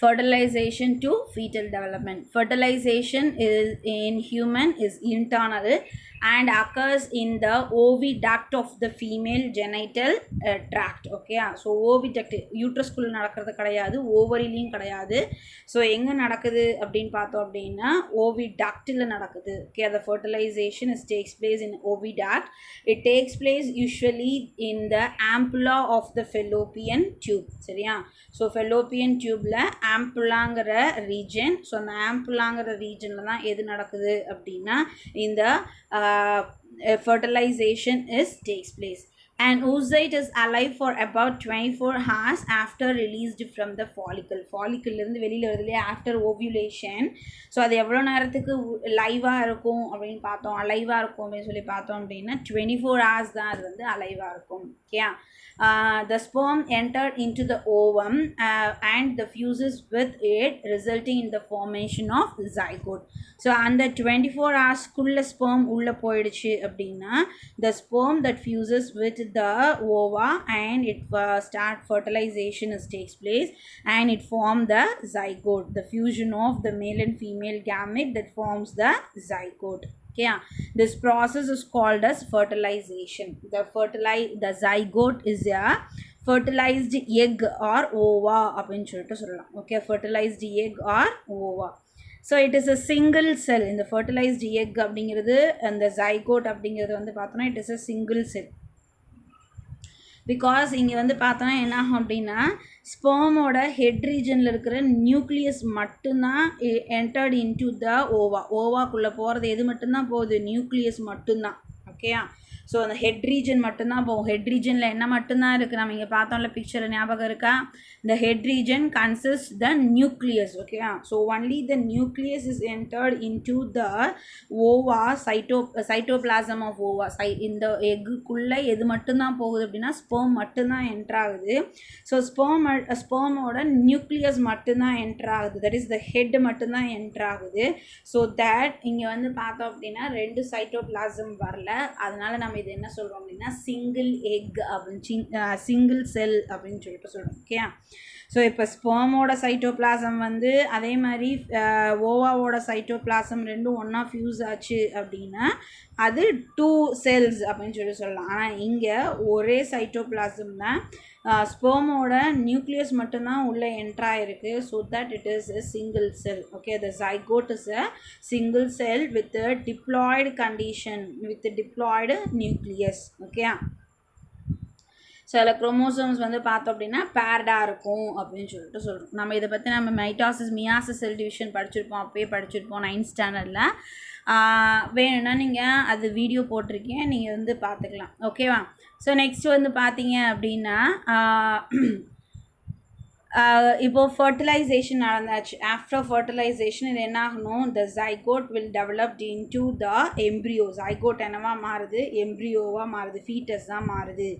fertilization to fetal development. Fertilization is in human is internal and occurs in the oviduct of the female genital tract. okay, so oviduct uterusக்குள்ள நடக்கிறது கிடையாது, ஓவரிலையும் கிடையாது. ஸோ எங்கே நடக்குது அப்படின்னு பார்த்தோம் அப்படின்னா ஓவிடக்டில் நடக்குது. okay, the fertilization is takes place in oviduct. It takes place usually in the ampulla of the fallopian tube. சரியா, ஸோ fallopian tubeல ஆம்புலாங்கிற ரீஜன். ஸோ அந்த ஆம்புலாங்கிற ரீஜனில் தான் எது நடக்குது அப்படின்னா இந்த fertilization takes place. And oocyte is alive for about 24 hours after released from the follicle. ஃபாலிக்கிள்லேருந்து வெளியில் வருது இல்லையா, ஆஃப்டர் ஓவியுலேஷன். ஸோ அது எவ்வளோ நேரத்துக்கு லைவாக இருக்கும் அப்படின்னு பார்த்தோம், அலைவாக இருக்கும் அப்படின்னு சொல்லி பார்த்தோம் அப்படின்னா 24 hours தான் அது வந்து அலைவாக இருக்கும். Okay, the sperm entered into the ovum and the fuses with it, resulting in the formation of zygote. So அந்த 24 hours sperm உள்ளே போயிடுச்சு அப்படின்னா the sperm that fuses with the ova and it start fertilization takes place and it form the zygote, the fusion of the male and female gamete that forms the zygote. okay, this process is called as fertilization. The zygote is a fertilized egg or ova அப்படின்னு சொல்லிட்டு சொல்லலாம். okay, fertilized egg or ova. So it is a single cell. இந்த fertilised egg அப்படிங்கிறது, அந்த zygote அப்படிங்கிறது வந்து பார்த்தோன்னா it is a single cell. Because இங்கே வந்து பார்த்தோன்னா என்ன ஆகும் அப்படின்னா ஸ்பெர்மோட ஹெட் ரீஜனில் இருக்கிற நியூக்ளியஸ் மட்டும்தான் என்டர்ட் இன்டு த ஓவாக்குள்ளே போகிறது எது மட்டும்தான் போகுது, நியூக்ளியஸ் மட்டும்தான். ஓகேயா, ஸோ அந்த ஹெட் ரீஜன் மட்டும்தான் போகும். ஹெட் ரீஜனில் என்ன மட்டும்தான் இருக்குது, நம்ம இங்கே பார்த்தோம்ல பிக்சரில் ஞாபகம் இருக்கா, the head region consists the nucleus. okay, so only the nucleus is entered into the ova, cytoplasm of ova. இந்த எக்குள்ளே எது மட்டும்தான் போகுது அப்படின்னா ஸ்பெர்ம் மட்டும்தான் என்டர் ஆகுது. ஸோ ஸ்பெர்மோட நியூக்ளியஸ் மட்டும்தான் என்டர் ஆகுது, தட் இஸ் த ஹெட் மட்டும்தான் என்டர் ஆகுது. ஸோ தேட் இங்கே வந்து பார்த்தோம் அப்படின்னா 2 சைட்டோபிளாசம் வரல, அதனால நம்ம இது என்ன சொல்கிறோம் அப்படின்னா சிங்கிள் எக் அப்படின்னு சிங்கிள் செல் அப்படின்னு சொல்லிட்டு சொல்கிறோம். ஓகே, ஸோ இப்போ ஸ்பெர்மோட சைட்டோபிளாசம் வந்து அதே மாதிரி ஓவாவோட சைட்டோபிளாசம் ரெண்டும் ஒன்றா ஃபியூஸ் ஆச்சு அப்படின்னா அது 2 cells அப்படின்னு சொல்லி சொல்லலாம். ஆனால் இங்கே ஒரே சைட்டோபிளாசம் தான், ஸ்பெர்மோட நியூக்ளியஸ் மட்டும்தான் உள்ளே என்ட்ராயிருக்கு. So that it is a single cell. Okay, the zygote is a single cell with diploid condition, with diploid nucleus. Okay, சில குரோமோசோம்ஸ் வந்து பார்த்தோம் அப்படின்னா பேர்டாக இருக்கும் அப்படின்னு சொல்லிட்டு சொல்கிறோம். நம்ம இதை பற்றி நம்ம மைட்டாசிஸ் மியாசிஸ் செல் டிவிஷன் படிச்சிருப்போம், அப்போயே படிச்சிருப்போம் 9th standardல. வேணும்னா நீங்கள் அது வீடியோ போட்டிருக்கேன், நீங்கள் வந்து பார்த்துக்கலாம். ஓகேவா, ஸோ நெக்ஸ்ட் வந்து பார்த்தீங்க அப்படின்னா இப்போது ஃபர்டிலைசேஷன் நடந்தாச்சு. ஆஃப்டர் ஃபர்டிலைசேஷன் இது என்ன ஆகணும், the zygote will developed into the embryo. Zygote என்னவா மாறுது, எம்ப்ரியோவாக மாறுது, ஃபீட்டஸ் தான் மாறுது.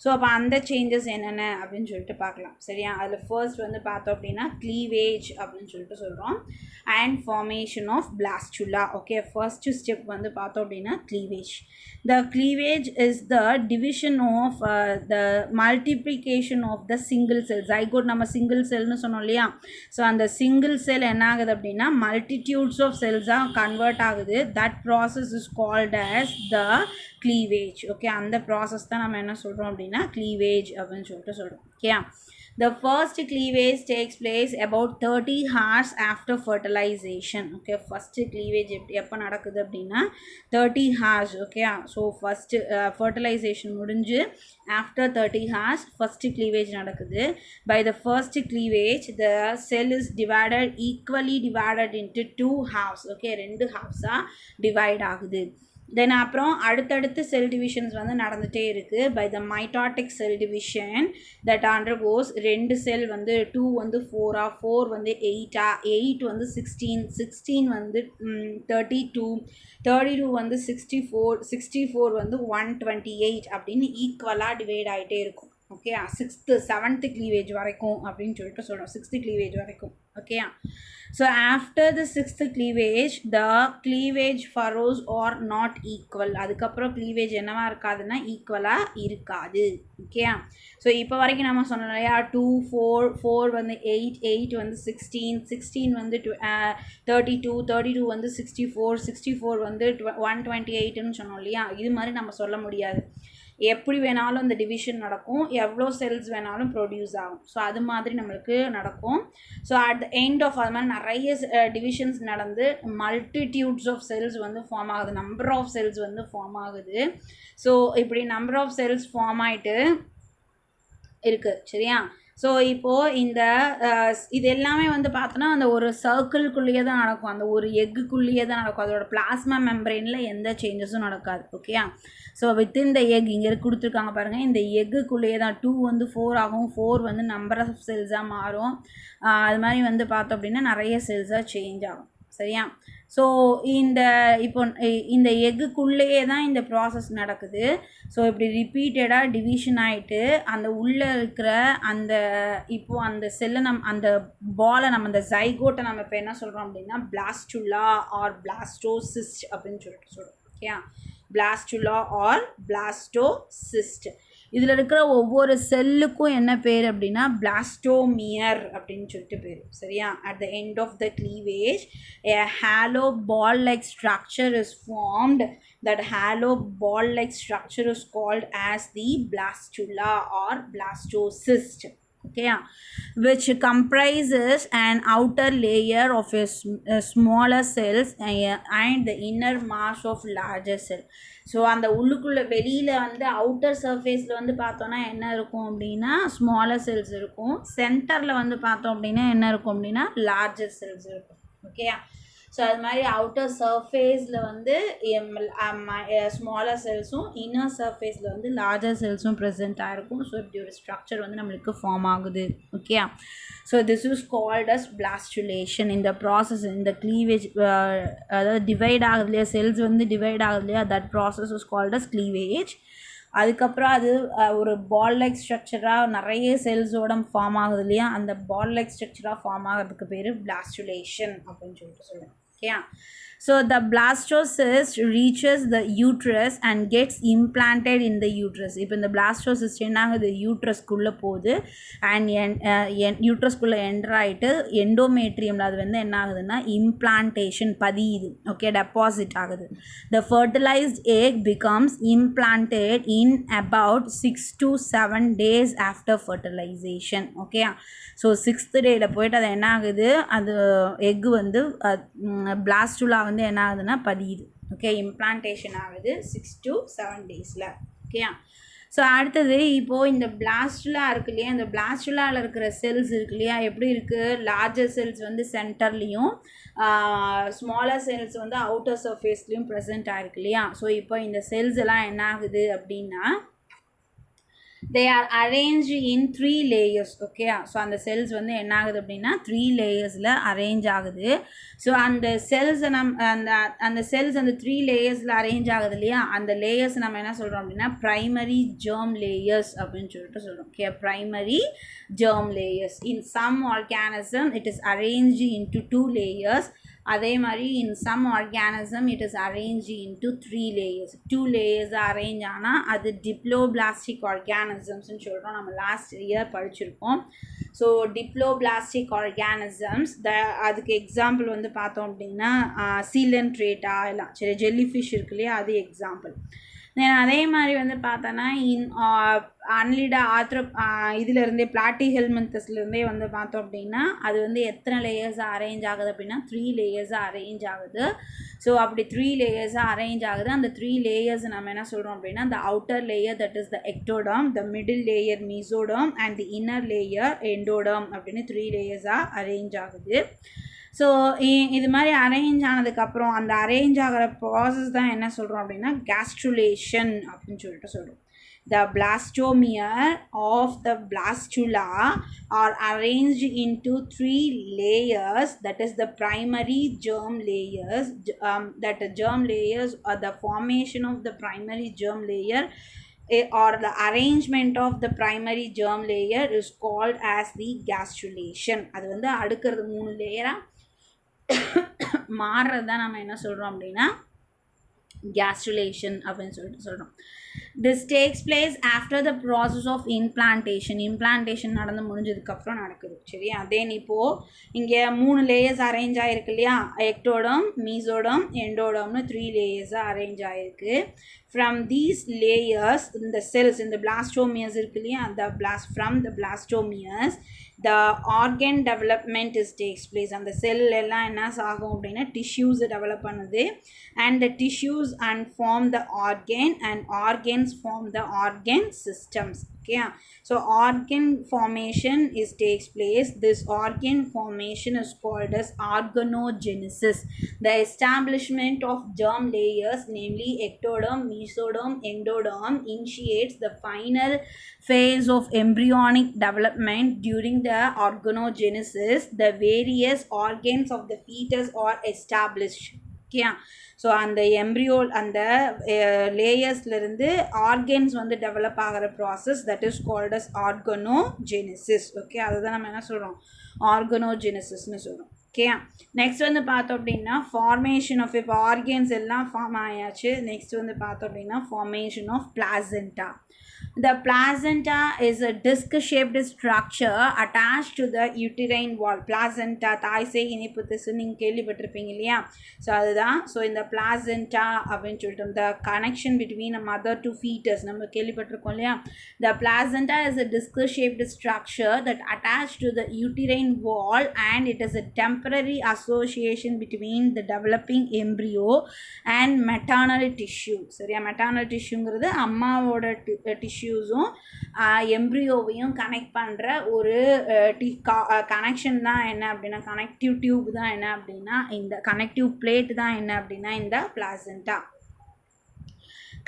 ஸோ அப்போ அந்த சேஞ்சஸ் என்னென்ன அப்படின்னு சொல்லிட்டு பார்க்கலாம். சரியா, அதில் ஃபர்ஸ்ட் வந்து பார்த்தோம் அப்படின்னா க்ளீவேஜ் அப்படின்னு சொல்லிட்டு சொல்கிறோம், and formation of blastula. Okay, first step வந்து பார்த்தோம் அப்படின்னா cleavage. The cleavage is the division of the multiplication of the single cell. Zygote நம்ம சிங்கிள் செல்னு சொன்னோம் இல்லையா, ஸோ அந்த சிங்கிள் செல் என்ன ஆகுது அப்படின்னா மல்டிடியூட்ஸ் ஆஃப் செல்ஸாக கன்வெர்ட் ஆகுது. That process is called as the cleavage. Okay, அந்த ப்ராசஸ் தான் நம்ம என்ன சொல்கிறோம் அப்படின்னா க்ளீவேஜ் அப்படின்னு சொல்லிட்டு சொல்கிறோம். Okay, The first cleavage takes place about 30 hours after fertilization. Okay, first cleavage எப்போ நடக்குது அப்படின்னா 30 hours. Okay, so first fertilization முடிஞ்சு after 30 hours first cleavage நடக்குது. By the first cleavage the cell is equally divided into 2 halves. Okay, 2 halves divide ஆகுது. தென் அப்புறம் அடுத்தடுத்து செல் divisions வந்து நடந்துகிட்டே இருக்குது. By the mitotic cell division that undergoes 2 cell வந்து 2 வந்து 4 4 வந்து 8 8 வந்து 16 16 வந்து 32 32 வந்து 64 64 வந்து 128 அப்படின்னு ஈக்குவலாக டிவைட் ஆகிட்டே இருக்கும். ஓகே, 6th 7th cleavage வரைக்கும் அப்படின்னு சொல்லிட்டு சொல்கிறோம். 6th cleavage வரைக்கும். Okay, so after the 6th cleavage the cleavage furrows are not equal. அதுக்கப்புறம் cleavage என்னவா இருக்காதுன்னா ஈக்குவலாக இருக்காது. ஓகே, ஸோ இப்போ வரைக்கும் நம்ம சொன்னோம் இல்லையா, 2 4 4 வந்து 8 8 வந்து 16 16 வந்து 32 32 வந்து 64 64 வந்து 128ன்னு சொன்னோம் இல்லையா. இது மாதிரி நம்ம சொல்ல முடியாது. எப்படி வேணாலும் அந்த டிவிஷன் நடக்கும், எவ்வளோ செல்ஸ் வேணாலும் ப்ரொடியூஸ் ஆகும். ஸோ அது மாதிரி நம்மளுக்கு நடக்கும். So at the end of அது மாதிரி நிறைய டிவிஷன்ஸ் நடந்து மல்டிடியூட்ஸ் ஆஃப் செல்ஸ் வந்து ஃபார்ம் ஆகுது, நம்பர் ஆஃப் செல்ஸ் வந்து ஃபார்ம் ஆகுது. ஸோ இப்படி நம்பர் ஆஃப் செல்ஸ் ஃபார்ம் ஆகிட்டு இருக்குது. சரியா? ஸோ இப்போது இந்த இது எல்லாமே வந்து பார்த்தோன்னா அந்த ஒரு சர்க்கிள்குள்ளேயே தான் நடக்கும், அந்த ஒரு எக்குள்ளேயே தான் நடக்கும். அதோட பிளாஸ்மா மெம்பரெயினில் எந்த சேஞ்சஸும் நடக்காது. ஓகேயா? ஸோ வித்தின் த எக் இங்கே கொடுத்துருக்காங்க பாருங்கள், இந்த எக்குள்ளேயே தான் 2 வந்து 4 ஆகும், 4 வந்து நம்பர் ஆஃப் செல்ஸாக மாறும். அது மாதிரி வந்து பார்த்தோம் அப்படின்னா நிறைய செல்ஸாக சேஞ்ச் ஆகும். சரியா? ஸோ இப்போ இந்த எக்குள்ளேயே தான் இந்த ப்ராசஸ் நடக்குது. ஸோ இப்படி ரிப்பீட்டடாக டிவிஷன் ஆகிட்டு அந்த உள்ளே இருக்கிற அந்த இப்போது அந்த செல்லை அந்த பாலை நம்ம அந்த ஜைகோட்டை நம்ம இப்போ என்ன சொல்கிறோம் அப்படின்னா பிளாஸ்டுலா ஆர் பிளாஸ்டோசிஸ்ட் அப்படின்னு சொல்லிட்டு சொல்கிறோம். Okay, blastula or blastocyst. இதில் இருக்கிற ஒவ்வொரு செல்லுக்கும் என்ன பேர் அப்படின்னா பிளாஸ்டோமியர் அப்படின்னு சொல்லிட்டு பேர். சரியா? At the end of the cleavage a hollow ball like structure is formed. That hollow ball like structure is called as the blastula or blastocyst. Okay, which comprises an outer layer of a smaller cells and the inner mass of larger cell. So அந்த உள்ளுக்குள்ளே வெளியில் வந்து outer சர்ஃபேஸில் வந்து பார்த்தோன்னா என்ன இருக்கும் அப்படின்னா ஸ்மாலர் செல்ஸ் இருக்கும். சென்டரில் வந்து பார்த்தோம் அப்படின்னா என்ன இருக்கும் அப்படின்னா லார்ஜர் செல்ஸ் இருக்கும். ஓகே, ஸோ அது மாதிரி அவுட்டர் சர்ஃபேஸில் வந்து ஸ்மாலர் செல்ஸும் இன்னர் சர்ஃபேஸில் வந்து லார்ஜர் செல்ஸும் ப்ரெசென்ட் ஆகிருக்கும். ஸோ இப்படி ஒரு ஸ்ட்ரக்சர் வந்து நம்மளுக்கு ஃபார்ம் ஆகுது. Okay, so this is called as blastulation. இந்த ப்ராசஸ் இந்த cleavage அதாவது டிவைட் ஆகுது இல்லையா, செல்ஸ் வந்து டிவைட் ஆகுது இல்லையா, that process is called as cleavage. அதுக்கப்புறம் அது ஒரு பால் லைக் ஸ்ட்ரக்சராக நிறைய செல்ஸோட ஃபார்ம் ஆகுது இல்லையா, அந்த பால் லைக் ஸ்ட்ரக்சராக ஃபார்ம் ஆகிறதுக்கு பேர் பிளாஸ்டுலேஷன் அப்படின்னு சொல்லிட்டு சொல்லுவோம். Okay, so the blastocyst reaches the uterus and gets implanted in the uterus. இப்போ இந்த பிளாஸ்டோசிஸ்ட் என்ன ஆகுது, யூட்ரஸ்க்குள்ளே போகுது அண்ட் யூட்ரஸ்க்குள்ளே என்டர் ஆகிட்டு எண்டோமேட்ரியமில் அது வந்து என்ன ஆகுதுன்னா இம்ப்ளான்டேஷன் பதியுது. ஓகே, டெபாசிட் ஆகுது. The fertilized egg becomes implanted in about 6 to 7 days after fertilization. Okay, so 6th டேயில் போய்ட்டு அது என்ன ஆகுது, அது எக்கு வந்து பிளாஸ்டுலா வந்து என்ன ஆகுதுன்னா பதியுது. ஓகே, இம்ப்ளான்டேஷன் ஆகுது 6 to 7 daysல. ஓகே, ஸோ அடுத்தது இப்போது இந்த பிளாஸ்டுலா இருக்கு இல்லையா, இந்த பிளாஸ்டுலாவில் இருக்கிற செல்ஸ் இருக்கு இல்லையா, எப்படி இருக்குது, லார்ஜர் செல்ஸ் வந்து சென்டர்லேயும் ஸ்மாலர் செல்ஸ் வந்து அவுட்டர் சர்ஃபேஸ்லேயும் ப்ரெசென்ட் ஆகிருக்கு இல்லையா. ஸோ இப்போ இந்த செல்ஸ் எல்லாம் என்ன ஆகுது அப்படின்னா they are arranged in 3 layers. Okay, so அந்த செல்ஸ் வந்து என்ன ஆகுது அப்படின்னா 3 லேயர்ஸில் அரேஞ்ச் ஆகுது. ஸோ அந்த செல்ஸை அந்த செல்ஸ் அந்த 3 லேயர்ஸில் அரேஞ்ச் ஆகுது இல்லையா, அந்த லேயர்ஸ் நம்ம என்ன சொல்கிறோம் அப்படின்னா ப்ரைமரி ஜெர்ம் லேயர்ஸ் அப்படின்னு சொல்லிட்டு சொல்கிறோம். Okay, primary germ layers. In some organism it is arrange into 2 layers. அதே மாதிரி in some organism it is arrange into 3 layers. 2 layers arrange ஆனால் அது டிப்ளோபிளாஸ்டிக் ஆர்கானிசம்ஸ்னு சொல்கிறோம். நம்ம லாஸ்ட் இயர் படிச்சிருக்கோம். ஸோ டிப்ளோபிளாஸ்டிக் ஆர்கானிசம்ஸ் அதுக்கு எக்ஸாம்பிள் வந்து பார்த்தோம் அப்படின்னா சீலன்ட்ரேட்டா எல்லாம் சரி, ஜெல்லி ஃபிஷ் இருக்கு இல்லையா, அது எக்ஸாம்பிள். தென் அதே மாதிரி வந்து பார்த்தோன்னா அன்லிடா இதிலேருந்தே பிளாட்டி ஹெல்மென்தஸ்லேருந்தே வந்து பார்த்தோம் அப்படின்னா அது வந்து எத்தனை லேயர்ஸாக அரேஞ்ச் ஆகுது அப்படின்னா 3 லேயர்ஸாக அரேஞ்ச் ஆகுது. ஸோ அப்படி 3 லேயர்ஸாக அரேஞ்ச் ஆகுது. அந்த 3 லேயர்ஸ் நம்ம என்ன சொல்கிறோம் அப்படின்னா the outer layer that is the ectoderm, the middle layer mesoderm and the inner layer endoderm அப்படின்னு 3 லேயர்ஸாக அரேஞ்ச் ஆகுது. ஸோ இது மாதிரி அரேஞ்ச் ஆனதுக்கப்புறம் அந்த அரேஞ்ச் ஆகிற ப்ராசஸ் தான் என்ன சொல்கிறோம் அப்படின்னா gastrulation அப்படின்னு சொல்லிட்டு சொல்கிறோம். The blastomere of the blastula are arranged into 3 layers, that is the primary germ layers. That germ layers or the formation of the primary germ layer or the arrangement of the primary germ layer is called as the gastrulation. அது வந்து அடுக்கிறது 3 லேயராக மாறுறது தான் நம்ம என்ன சொல்கிறோம் அப்படின்னா gastrulation அப்படின்னு சொல்லிட்டு சொல்கிறோம். This takes place after the process of implantation நடந்து முடிஞ்சதுக்கப்புறம் நடக்குது. சரியா? தென் இப்போது இங்கே 3 லேயர்ஸ் அரேஞ்ச் ஆகிருக்கு இல்லையா, எக்டோடம், மீசோடம், எண்டோடம்னு 3 லேயர்ஸாக அரேஞ்ச் ஆகிருக்கு. From these layers in the cells, in the blastomeres இருக்கு இல்லையா, from the blastomeres the organ development takes place. அந்த செல் எல்லாம் என்ன ஆகும் அப்படின்னா டிஷ்யூஸ் டெவலப் பண்ணுது. and the tissues and form the organ and organs form the organ systems. Okay, so organ formation takes place. This organ formation is called as organogenesis. The establishment of germ layers, namely ectoderm, mesoderm, endoderm, initiates the final phase of embryonic development. During the organogenesis, the various organs of the fetus are established. Okay, so அந்த embryo அந்த லேயர்ஸ்லேருந்து organs வந்து develop ஆகிற process that is called as organogenesis. Okay, அதுதான் நம்ம என்ன சொல்கிறோம், ஆர்கனோஜெனிசிஸ்னு சொல்கிறோம். ஓகே, நெக்ஸ்ட் வந்து பார்த்தோம் அப்படின்னா ஃபார்மேஷன் ஆஃப், இப்போ ஆர்கன்ஸ் எல்லாம் ஃபார்ம் ஆயாச்சு. நெக்ஸ்ட் வந்து பார்த்தோம் அப்படின்னா formation of placenta. The placenta is a disc-shaped structure attached to the uterine wall. Placenta, தாய் சேய் இணைப்பு திசு நீங்கள் கேள்விப்பட்டிருப்பீங்க இல்லையா, ஸோ அதுதான். ஸோ இந்த placenta அப்படின்னு சொல்லிட்டு the connection between a mother to fetus நம்ம கேள்விப்பட்டிருக்கோம் இல்லையா. The placenta is a disc-shaped structure that attached to the uterine wall and it is a temporary association between the developing embryo and maternal tissue. சரியா? maternal tissueங்கிறது அம்மாவோட டிஷ்யூஸும் எம்ப்ரியோவையும் connect பண்ணுற ஒரு connection தான் என்ன அப்படின்னா, கனெக்டிவ் டியூப் தான் என்ன அப்படின்னா, இந்த கனெக்டிவ் பிளேட் தான் என்ன அப்படின்னா இந்த பிளாசென்டா.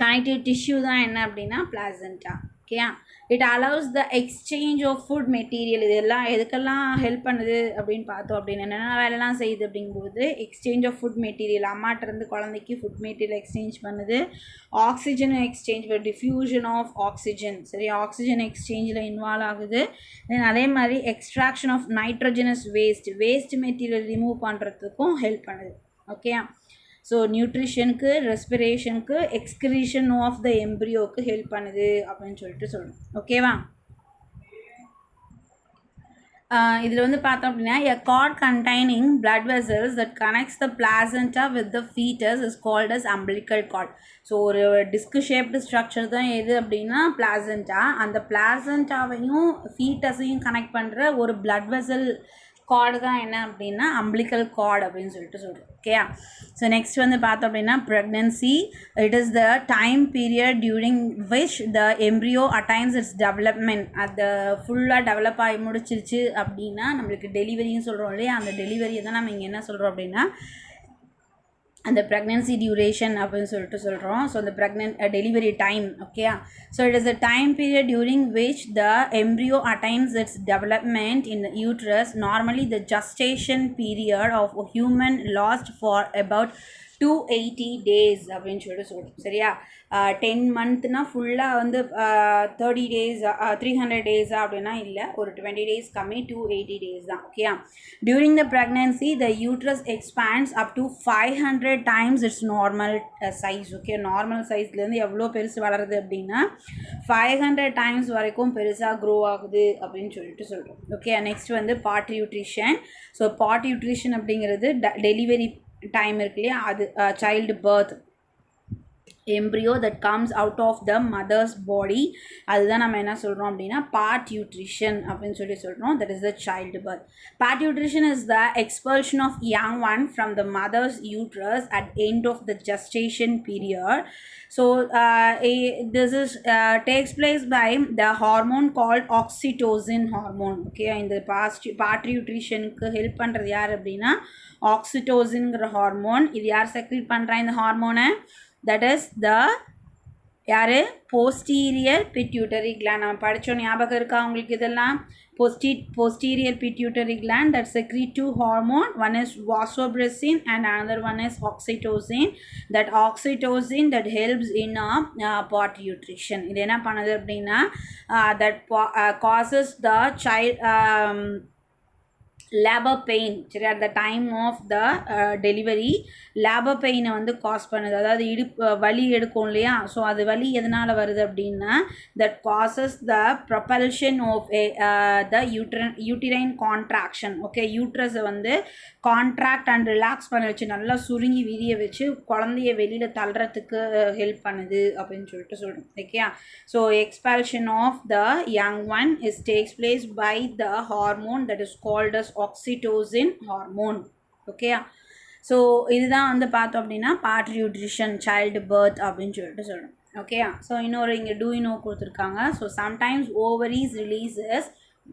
கனெக்டிவ் டிஷ்யூ தான் என்ன அப்படின்னா பிளாசென்டா. ஓகேயா? It allows the exchange of food material. இதெல்லாம் எதுக்கெல்லாம் ஹெல்ப் பண்ணுது அப்படின்னு பார்த்தோம் அப்படின்னு என்னென்ன வேலைலாம் செய்யுது அப்படிங்கும்போது எக்ஸ்சேஞ்ச் ஆஃப் ஃபுட் மெட்டீரியல், அம்மாட்டிருந்து குழந்தைக்கு ஃபுட் மெட்டீரியல் எக்ஸ்சேஞ்ச் பண்ணுது. Oxygen exchange, diffusion of oxygen, சரி, ஆக்சிஜன் எக்ஸ்சேஞ்சில் இன்வால்வ் ஆகுது. தென் அதே மாதிரி extraction of nitrogenous waste material remove பண்ணுறதுக்கும் ஹெல்ப் பண்ணுது. ஓகே, ஸோ நியூட்ரிஷனுக்கு, ரெஸ்பிரேஷனுக்கு, எக்ஸ்கிரீஷன் ஆஃப் த எம்ப்ரியோக்கு ஹெல்ப் பண்ணுது அப்படின்னு சொல்லிட்டு சொல்லணும். ஓகேவா? இதில் வந்து பார்த்தோம் அப்படின்னா a cord containing blood vessels that connects the placenta with the fetus is called as umbilical cord. So ஒரு டிஸ்க் ஷேப்டு ஸ்ட்ரக்சர் தான் எது அப்படின்னா பிளாசென்டா. அந்த பிளாசென்டாவையும் ஃபீட்டஸையும் கனெக்ட் பண்ணுற ஒரு blood vessel கார்டு தான் என்ன அப்படின்னா அம்பிளிக்கல் கார்டு அப்படின்னு சொல்லிட்டு சொல்கிறோம். ஓகே, ஸோ நெக்ஸ்ட் வந்து பார்த்தோம் அப்படின்னா pregnancy. It is the time period during which the embryo attains its development. அது ஃபுல்லாக டெவலப் ஆகி முடிச்சிருச்சு அப்படின்னா நம்மளுக்கு டெலிவரின்னு சொல்கிறோம் இல்லையா, அந்த டெலிவரியை தான் நம்ம இங்கே என்ன சொல்கிறோம் அப்படின்னா அந்த ப்ரெக்னன்சி டியூரேஷன் அப்படின்னு சொல்லிட்டு சொல்கிறோம். ஸோ அந்த delivery time. Okay, so it is the time period during which the embryo attains its development in the uterus. Normally the gestation period of human last for about 280 days அப்படின்னு சொல்லிட்டு சொல்கிறோம். சரியா? 10 monthனா ஃபுல்லாக வந்து 30 days 300 days அப்படின்னா இல்லை, ஒரு 20 days கம்மி, 280 days தான். Okay, during the pregnancy the uterus expands up to 500 times its normal size. Okay, normal சைஸ்லேருந்து எவ்வளோ பெருசு வளருது அப்படின்னா 500 times வரைக்கும் பெருசாக க்ரோ ஆகுது அப்படின்னு சொல்லிட்டு சொல்கிறோம். ஓகே, நெக்ஸ்ட் வந்து part nutrition. So part nutrition அப்படிங்கிறது டெலிவரி டைம் இருக்கு இல்லையா, அது child birth. embryo that comes out of the mother's body. அதுதான் நம்ம என்ன சொல்கிறோம் அப்படின்னா parturition அப்படின்னு சொல்கிறோம். That is the childbirth. Parturition is the expulsion of young one from the mother's uterus at end of the gestation period. So this is takes place by the hormone called oxytocin hormone. Okay, இந்த parturitionக்கு help பண்ணுறது யார் அப்படின்னா ஆக்சிடோசின்ங்கிற hormone. இது யார் secrete பண்ணுறா இந்த ஹார்மோனை? That is the யார் posterior pituitary gland. நம்ம படித்தோம், ஞாபகம் இருக்கா உங்களுக்கு இதெல்லாம்? posterior pituitary gland that secrete two hormone. One is vasopressin and another one is oxytocin. That oxytocin that helps in parturition. இது என்ன பண்ணுது அப்படின்னா that causes the child labour pain. சரி, at the time of the delivery labour பெயினை வந்து cos பண்ணுது. அதாவது வலி எடுக்கும் இல்லையா? ஸோ அது வலி எதனால் வருது அப்படின்னா that causes the propulsion of the uterine contraction. Okay, யூட்ரஸை வந்து கான்ட்ராக்ட் அண்ட் ரிலாக்ஸ் பண்ண வச்சு நல்லா சுருங்கி விரிய வச்சு குழந்தைய வெளியில் தள்ளுறதுக்கு ஹெல்ப் பண்ணுது அப்படின்னு சொல்கிறோம். Okay, so expulsion of the young one takes place by the hormone that is called as oxytocin hormone. Okay, so இதுதான் வந்து பார்த்தோம் அப்படின்னா பார்ட்ரியூட்ரிஷன் சைல்டு பர்த் அப்படின்னு சொல்கிறோம். ஓகே, ஸோ இன்னொரு இங்கே டூ யூ நோ கொடுத்துருக்காங்க. So sometimes ovaries releases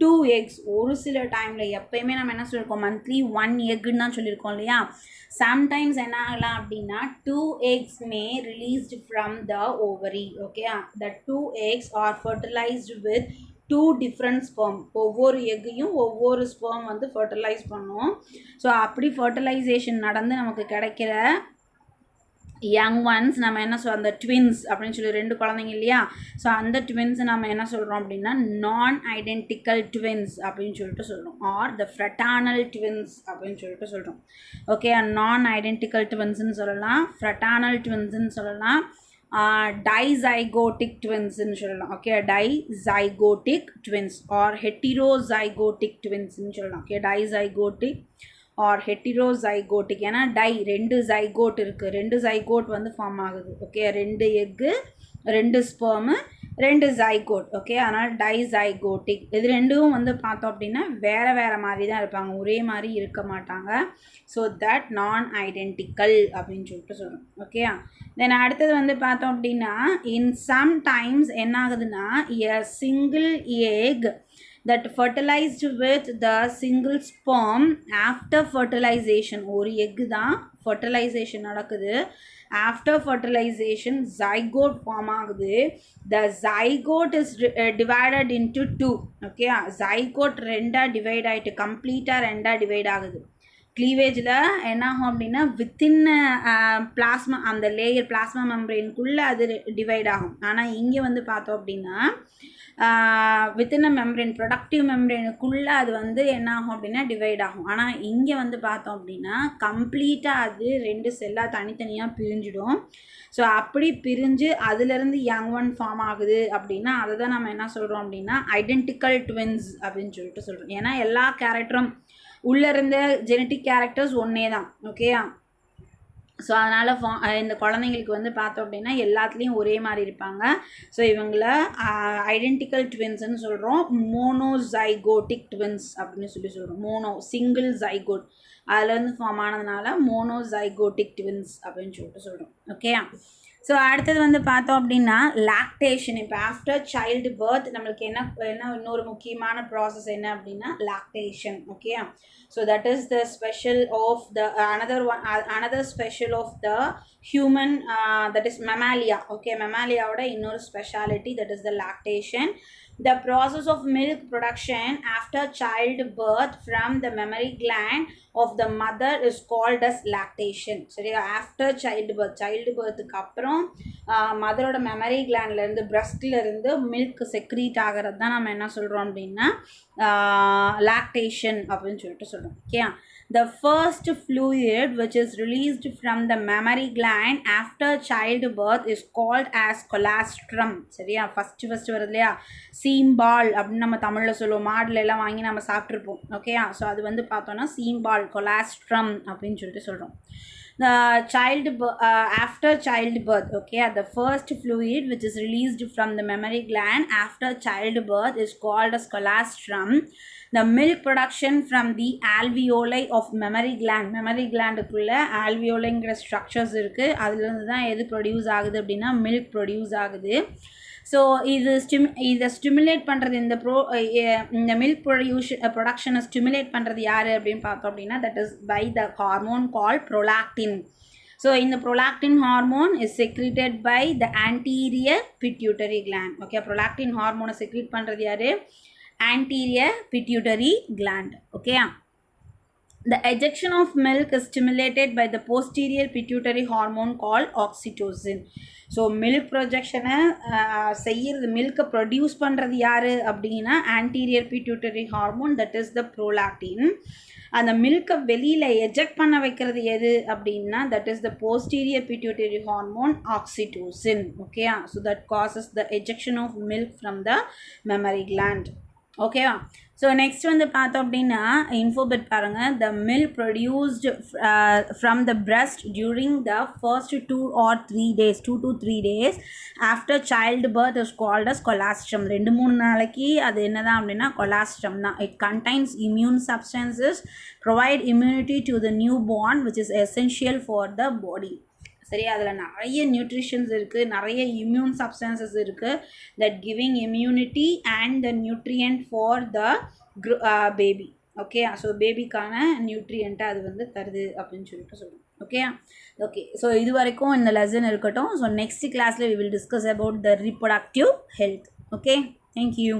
2 eggs. ஒரு சில டைமில் எப்போயுமே நம்ம என்ன சொல்லியிருக்கோம், மந்த்லி 1 எக்குன்னு தான் சொல்லியிருக்கோம் இல்லையா? சம்டைம்ஸ் என்ன ஆகலாம் அப்படின்னா 2 eggs may released from the ovary. Okay, the 2 eggs are fertilized with 2 different sperm. ஒவ்வொரு எக்கையும் ஒவ்வொரு ஸ்பெர்ம் வந்து ஃபர்டிலைஸ் பண்ணும். ஸோ அப்படி ஃபர்டிலைசேஷன் நடந்து நமக்கு கிடைக்கிற யங் ஒன்ஸ் நம்ம என்ன அந்த ட்வின்ஸ் அப்படின்னு சொல்லி 2 குழந்தைங்க இல்லையா? ஸோ அந்த ட்வின்ஸ் நம்ம என்ன சொல்கிறோம் அப்படின்னா நான் ஐடென்டிக்கல் ட்வின்ஸ் அப்படின்னு சொல்லிட்டு சொல்கிறோம். ஆர் த ஃப்ரட்டானல் ட்வின்ஸ் அப்படின்னு சொல்லிட்டு சொல்கிறோம். ஓகே, நான் ஐடென்டிக்கல் ட்வின்ஸ்ன்னு சொல்லலாம், ஃப்ரட்டானல் ட்வின்ஸ்ன்னு சொல்லலாம், dizygotic twins ன்னு சொல்லலாம். Okay, dizygotic twins or heterozygotic twins ன்னு சொல்லலாம். Okay, dizygotic or heterozygotic. ஏன்னா ரெண்டு ஜைகோட் இருக்குது, 2 ஜைகோட் வந்து ஃபார்ம் ஆகுது. Okay, 2 egg 2 ஸ்பெர்மு 2 zygote. ஓகே, அதனால் டைசைகோட்டிக். இது ரெண்டும் வந்து பார்த்தோம் அப்படின்னா வேறு வேறு மாதிரி தான் இருப்பாங்க, ஒரே மாதிரி இருக்க மாட்டாங்க. ஸோ தட் நான் ஐடென்டிக்கல் அப்படின்னு சொல்லிட்டு சொல்கிறோம். ஓகே, தென் அடுத்தது வந்து பார்த்தோம் அப்படின்னா இன் சம் டைம்ஸ் என்ன ஆகுதுன்னா a single egg that fertilized with the single sperm after fertilization. ஒரு எக்கு தான் fertilization நடக்குது. after fertilization zygote form ஆகுது. the zygote is divided into 2. Okay, zygote ரெண்டாக டிவைட் ஆகிட்டு கம்ப்ளீட்டாக ரெண்டாக டிவைட் ஆகுது. க்ளீவேஜில் என்ன ஆகும் அப்படின்னா வித்தின் பிளாஸ்மா அந்த லேயர் பிளாஸ்மா மெம்பரேனுக்குள்ளே அது டிவைட் ஆகும். ஆனால் இங்கே வந்து பார்த்தோம் அப்படின்னா வித்தின் அ மெம்பரேன் ப்ரொடக்டிவ் மெம்பரேனுக்குள்ளே அது வந்து என்ன ஆகும் அப்படின்னா டிவைட் ஆகும். ஆனால் இங்கே வந்து பார்த்தோம் அப்படின்னா கம்ப்ளீட்டாக அது 2 செல்லாக தனித்தனியாக பிரிஞ்சிடும். ஸோ அப்படி பிரிஞ்சு அதுலேருந்து யங் ஒன் ஃபார்ம் ஆகுது அப்படின்னா அதை தான் நம்ம என்ன சொல்கிறோம் அப்படின்னா ஐடென்டிக்கல் ட்வின்ஸ் அப்படின்னு சொல்லிட்டு சொல்கிறோம். ஏன்னா எல்லா கேரக்டரும் உள்ளே இருந்த ஜெனட்டிக் கேரக்டர்ஸ் ஒன்றே தான். ஓகேயா? ஸோ அதனால் இந்த குழந்தைங்களுக்கு வந்து பார்த்தோம் அப்படின்னா எல்லாத்துலேயும் ஒரே மாதிரி இருப்பாங்க. ஸோ இவங்கள ஐடென்டிக்கல் ட்வின்ஸ்ன்னு சொல்கிறோம். மோனோசைகோட்டிக் ட்வின்ஸ் அப்படின்னு சொல்கிறோம். சிங்கிள் ஜைகோட் அதுலேருந்து ஃபார்ம் ஆனதுனால மோனோசைகோட்டிக் ட்வின்ஸ் அப்படின்னு சொல்கிறோம். ஓகே, ஸோ அடுத்தது வந்து பார்த்தோம் அப்படின்னா லாக்டேஷன். இப்போ ஆஃப்டர் சைல்டு பர்த் நம்மளுக்கு என்ன இன்னொரு முக்கியமான ப்ராசஸ் என்ன அப்படின்னா lactation. Okay, so that is the special of the another special of the human that is mammalia. Okay, மெமாலியாவோட இன்னொரு speciality that is the lactation. The process of milk production after childbirth from the mammary gland of the mother is called as lactation. சரியா? After சைல்டுபர்த்துக்கு அப்புறம் மதரோட memory கிளாண்ட்லேருந்து பிரஸ்ட்லேருந்து milk secrete ஆகிறது தான் நம்ம என்ன சொல்கிறோம் அப்படின்னா லாக்டேஷன் அப்படின்னு சொல்லிட்டு சொல்கிறோம். Okay, the first fluid which is released from the mammary gland after childbirth is called as colostrum. சரியா? ஃபஸ்ட்டு வருது இல்லையா சீம்பால் அப்படின்னு நம்ம தமிழில் சொல்லுவோம். மாடில் எல்லாம் வாங்கி நம்ம சாப்பிட்ருப்போம். ஓகேயா? ஸோ அது வந்து பார்த்தோன்னா சீம்பால் கொலாஸ்ட்ரம் அப்படின்னு சொல்லிட்டு சொல்கிறோம். the after childbirth, okay, the first fluid which is released from the mammary gland after childbirth is called as colostrum. The milk production from the alveoli of mammary glandக்குள்ள alveoli structures இருக்கு, அதுலேருந்து தான் எது produce ஆகுது அப்படின்னா milk produce ஆகுது. So இதை stimulate பண்ணுறது இந்த மில்க் ப்ரொடக்ஷனை ஸ்டிமுலேட் பண்ணுறது யார் அப்படின்னு பார்த்தோம் அப்படின்னா that is by the hormone call prolactin. So in the prolactin hormone is secreted by the anterior pituitary gland. Okay, prolactin hormone secrete பண்றது யாரு? Anterior pituitary gland. Okay. The ejection of milk is stimulated by the posterior pituitary hormone called oxytocin. So milk ப்ரொஜெக்ஷனை செய்கிறது மில்கை produce பண்ணுறது யார் அப்படின்னா anterior pituitary hormone, that is the prolactin. அந்த மில்கை வெளியில் எஜெக்ட் பண்ண வைக்கிறது எது அப்படின்னா that is the posterior pituitary hormone oxytocin. Okay, so that causes the ejection of milk from the mammary gland. ஓகேவா? ஸோ நெக்ஸ்ட் வந்து பார்த்தோம் அப்படின்னா இன்ஃபோபெட் பாருங்கள். The milk produced from the breast during the first 2 or 3 days, 2 to 3 days after child birth is called as colostrum. 2-3 நாளைக்கு அது என்ன தான் அப்படின்னா கொலாஸ்ட்ரம் தான். It contains immune substances provide immunity to the new born which is essential for the body. சரி, அதில் நிறைய nutritions இருக்குது, நிறைய இம்யூன் சப்ஸ்டன்சஸ் இருக்குது that giving immunity and the nutrient for the baby. Okay, so பேபிக்கான நியூட்ரியண்ட்டை அது வந்து தருது அப்படின்னு சொல்லிட்டு சொல்லுவோம். ஓகே ஓகே ஸோ இது வரைக்கும் இந்த லெசன் இருக்கட்டும். ஸோ நெக்ஸ்ட் கிளாஸில் we will discuss about the reproductive health. Okay, thank you.